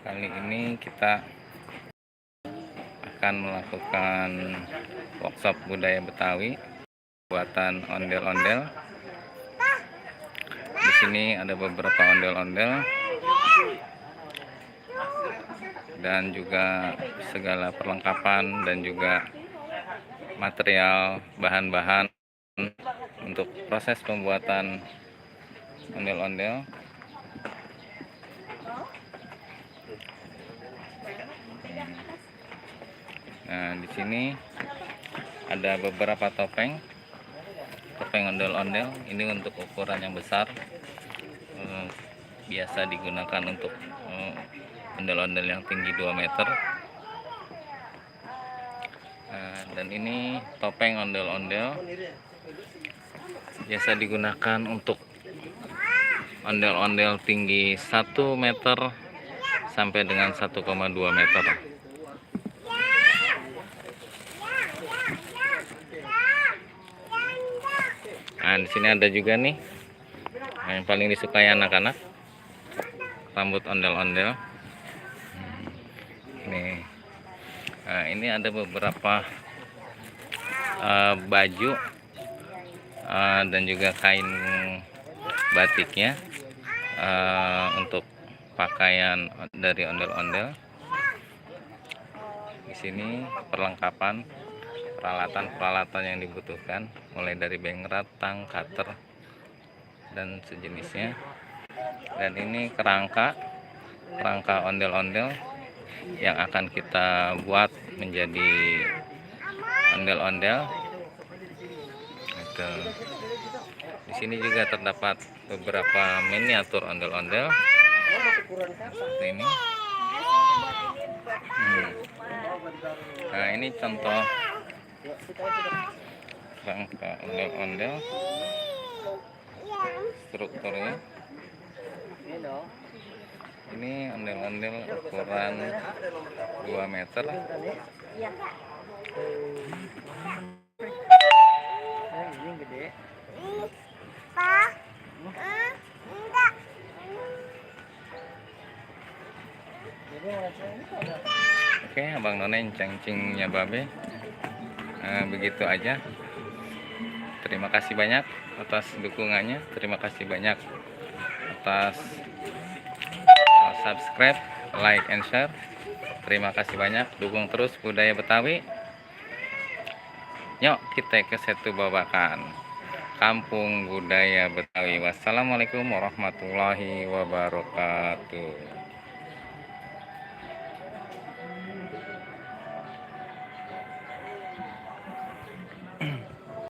Kali ini kita akan melakukan workshop budaya Betawi buatan ondel-ondel. Di sini ada beberapa ondel-ondel dan juga segala perlengkapan dan juga material bahan-bahan untuk proses pembuatan ondel-ondel. Nah, di sini ada beberapa topeng ondel-ondel. Ini untuk ukuran yang besar, biasa digunakan untuk ondel-ondel yang tinggi 2 meter. Dan ini topeng ondel-ondel biasa digunakan untuk ondel-ondel tinggi 1 meter sampai dengan 1,2 meter. Nah, di sini ada juga nih yang paling disukai anak-anak, rambut ondel-ondel. Nih, nah, ini ada beberapa baju dan juga kain batiknya untuk pakaian dari ondel-ondel. Di sini perlengkapan peralatan yang dibutuhkan, mulai dari bengrat, tang, cutter, dan sejenisnya. Dan ini kerangka ondel-ondel yang akan kita buat menjadi ondel-ondel. Di sini juga terdapat beberapa miniatur ondel-ondel seperti ini. Nah, ini contoh rangka ondel-ondel, strukturnya. Ini ondel-ondel ukuran 2 meter. Oke, Abang None cengcingnya Babe. Begitu aja. Terima kasih banyak atas dukungannya. Terima kasih banyak atas subscribe, like, and share. Terima kasih banyak. Dukung terus budaya Betawi. Yuk kita ke Setu Babakan, Kampung Budaya Betawi. Wassalamualaikum warahmatullahi wabarakatuh.